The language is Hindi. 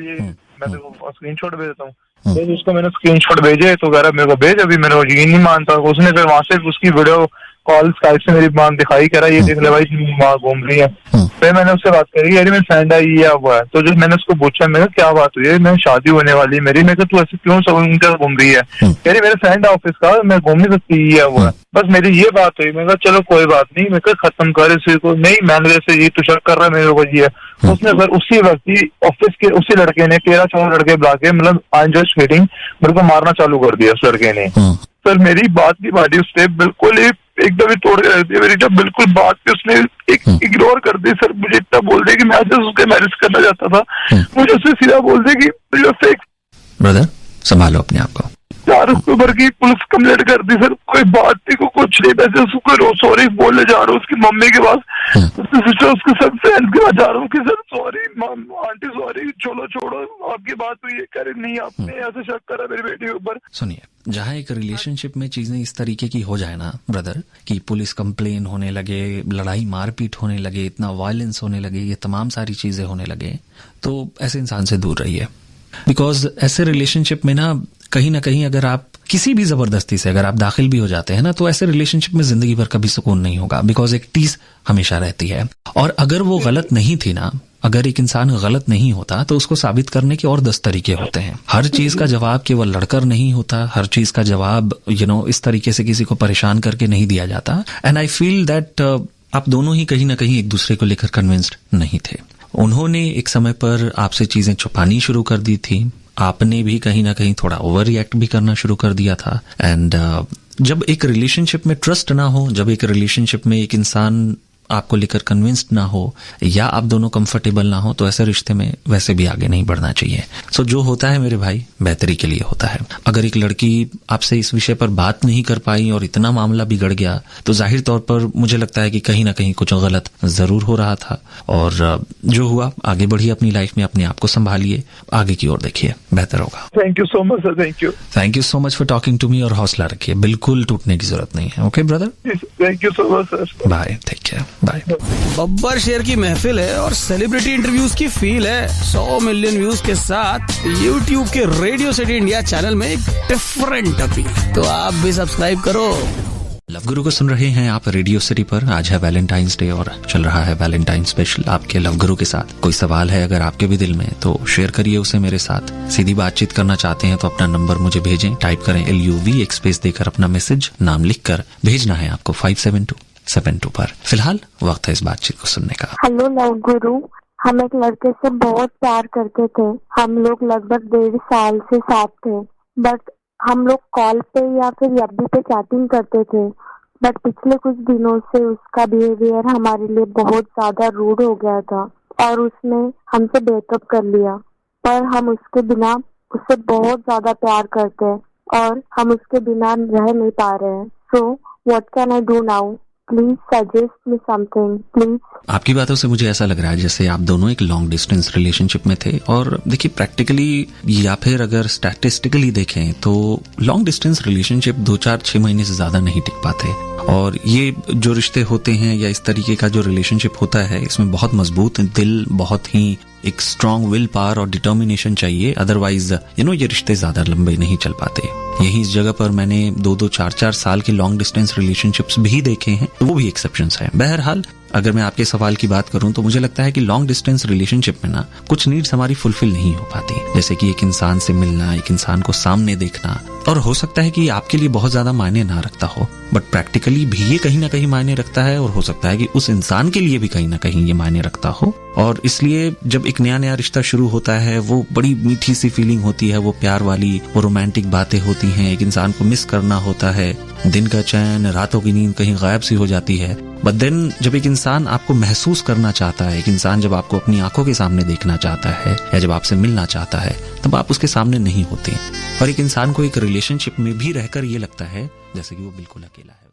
ये मैं तेको स्क्रीनशॉट भेज देता हूँ। तो उसको मैंने स्क्रीनशॉट भेजे तो कह रहा मेरे को भेज, अभी मेरे को यकीन नहीं मानता। उसने फिर वहां से उसकी वीडियो कॉल स्काइप से मेरी मां दिखाई, कह रहा ये देख ले भाई माँ घूम रही है। फिर मैंने उससे बात करी, यार मेरी फ्रेंड आई ये हुआ है। तो जब मैंने उसको पूछा, मैंने क्या बात हुई है, मैं शादी होने वाली है मेरी, मैं तू ऐसे क्यों सब उनके साथ घूम रही है, कह रही मेरे फ्रेंड ऑफिस का, मैं घूम नहीं सकती ये हुआ है। बस मेरी ये बात हुई। मैं कहा चलो कोई बात नहीं, मैं कहा खत्म कर इसी को। नहीं मैंने जैसे ये तो शक कर रहा है मेरे को ये। उसने फिर उसी वक्त ही ऑफिस के उसी लड़के ने 13-14 लड़के बुला के मतलब आई जस्ट मीटिंग मेरे को मारना चालू कर दिया उस लड़के ने। सर मेरी बात की बात उसने बिल्कुल ही एकदम ही तोड़ के रख दी मेरी। जब बिल्कुल बात पे उसने एक इग्नोर कर दी। सर मुझे इतना बोल दे कि मैं आज उसके मैरिज करना चाहता था, मुझे उससे सीधा बोल दे कि फेक। ब्रदर संभालो अपने आप को। 4 अक्टूबर की पुलिस कंप्लेंट कर दी सर, कोई बात नहीं को कुछ नहीं। वैसे उसको सॉरी बोलने जा रहा हूँ उसकी मम्मी के पास, उसके सिस्टर उसके सब फ्रेंड के पास जा रहा हूँ कि सर सॉरी आंटी सॉरी, चलो छोड़ो आपकी बात हुई है, करे नहीं आपने ऐसे शक करा मेरी बेटी के ऊपर। सुनिए, जहाँ एक रिलेशनशिप में चीजें इस तरीके की हो जाए ना ब्रदर कि पुलिस कंप्लेन होने लगे, लड़ाई मारपीट होने लगे, इतना वायलेंस होने लगे, ये तमाम सारी चीजें होने लगे, तो ऐसे इंसान से दूर रहिए। बिकॉज ऐसे रिलेशनशिप में ना कहीं अगर आप किसी भी जबरदस्ती से अगर आप दाखिल भी हो जाते हैं ना, तो ऐसे रिलेशनशिप में जिंदगी भर कभी सुकून नहीं होगा। बिकॉज एक टीस हमेशा रहती है, और अगर वो गलत नहीं थी ना, अगर एक इंसान गलत नहीं होता तो उसको साबित करने के और 10 तरीके होते हैं। हर चीज का जवाब केवल लड़कर नहीं होता, हर चीज का जवाब इस तरीके से किसी को परेशान करके नहीं दिया जाता। एंड आई फील दैट आप दोनों ही कहीं ना कहीं एक दूसरे को लेकर कन्विंस्ड नहीं थे। उन्होंने एक समय पर आपसे चीजें छुपानी शुरू कर दी थी, आपने भी कहीं ना कहीं थोड़ा ओवर रिएक्ट भी करना शुरू कर दिया था। एंड जब एक रिलेशनशिप में ट्रस्ट ना हो, जब एक रिलेशनशिप में एक इंसान आपको लेकर कन्विंस्ड ना हो या आप दोनों कंफर्टेबल ना हो, तो ऐसे रिश्ते में वैसे भी आगे नहीं बढ़ना चाहिए। सो जो होता है मेरे भाई बेहतरी के लिए होता है। अगर एक लड़की आपसे इस विषय पर बात नहीं कर पाई और इतना मामला बिगड़ गया, तो जाहिर तौर पर मुझे लगता है कि कहीं ना कहीं कुछ गलत जरूर हो रहा था। और जो हुआ आगे बढ़िए अपनी लाइफ में, अपने आप को संभालिए, आगे की ओर देखिए, बेहतर होगा। Thank you so much sir. Thank you so much for talking to me. और हौसला रखिए, बिल्कुल टूटने की जरूरत नहीं है। Okay brother, thank you so much sir. Bye, take care, bye. बब्बर शेर की महफिल है और सेलिब्रिटी इंटरव्यूज की फील है। 100 मिलियन व्यूज के साथ YouTube के रेडियो सिटी इंडिया चैनल में एक डिफरेंट अपील, तो आप भी सब्सक्राइब करो। लव गुरु को सुन रहे हैं आप रेडियो सिटी पर। आज है वैलेंटाइंस डे और चल रहा है वैलेंटाइन स्पेशल आपके लव गुरु के साथ। कोई सवाल है अगर आपके भी दिल में, तो शेयर करिए उसे मेरे साथ। सीधी बातचीत करना चाहते हैं तो अपना नंबर मुझे भेजें। टाइप करें LUV, एक स्पेस देकर अपना मैसेज, नाम लिखकर भेजना है आपको 57272 पर। फिलहाल वक्त है इस बातचीत को सुनने का। हेलो लव गुरु, हम एक लड़के से बहुत प्यार करते थे। हम लोग लगभग 1.5 साल से साथ थे, बट हम लोग कॉल पे या फिर FB पे चैटिंग करते थे। बट पिछले कुछ दिनों से उसका बिहेवियर हमारे लिए बहुत ज्यादा रूड हो गया था और उसने हमसे ब्रेकअप कर लिया। पर हम उसके बिना उससे बहुत ज्यादा प्यार करते हैं और हम उसके बिना रह नहीं पा रहे हैं। So what can I do now? Please suggest me something please. आपकी बातों से मुझे ऐसा लग रहा है जैसे आप दोनों एक लॉन्ग डिस्टेंस रिलेशनशिप में थे। और देखिए, प्रैक्टिकली या फिर अगर स्टैटिस्टिकली देखें तो लॉन्ग डिस्टेंस रिलेशनशिप 2-4-6 महीने से ज्यादा नहीं टिक पाते। और ये जो रिश्ते होते हैं या इस तरीके का जो रिलेशनशिप होता है, इसमें बहुत मजबूत दिल, बहुत ही एक स्ट्रांग विल पावर और डिटर्मिनेशन चाहिए। अदरवाइज ये रिश्ते ज्यादा लंबे नहीं चल पाते। यही इस जगह पर मैंने 2-2, 4-4 साल के लॉन्ग डिस्टेंस रिलेशनशिप्स भी देखे हैं, वो भी एक्सेप्शंस हैं। बहरहाल, अगर मैं आपके सवाल की बात करूं तो मुझे लगता है कि लॉन्ग डिस्टेंस रिलेशनशिप में ना कुछ नीड्स हमारी फुलफिल नहीं हो पाती, जैसे कि एक इंसान से मिलना, एक इंसान को सामने देखना। और हो सकता है कि आपके लिए बहुत ज्यादा मायने ना रखता हो, बट प्रैक्टिकली भी ये कहीं ना कहीं मायने रखता है। और हो सकता है कि उस इंसान के लिए भी कहीं ना कहीं ये मायने रखता हो। और इसलिए जब एक नया रिश्ता शुरू होता है, वो बड़ी मीठी सी फीलिंग होती है, वो प्यार वाली, वो रोमांटिक बातें होती हैं, एक इंसान को मिस करना होता है, दिन का चैन, रातों की नींद कहीं गायब सी हो जाती है। बट देन जब एक इंसान आपको महसूस करना चाहता है, एक इंसान जब आपको अपनी आंखों के सामने देखना चाहता है या जब आपसे मिलना चाहता है, तब आप उसके सामने नहीं होते। और एक इंसान को एक रिलेशनशिप में भी रहकर ये लगता है जैसे कि वो बिल्कुल अकेला है।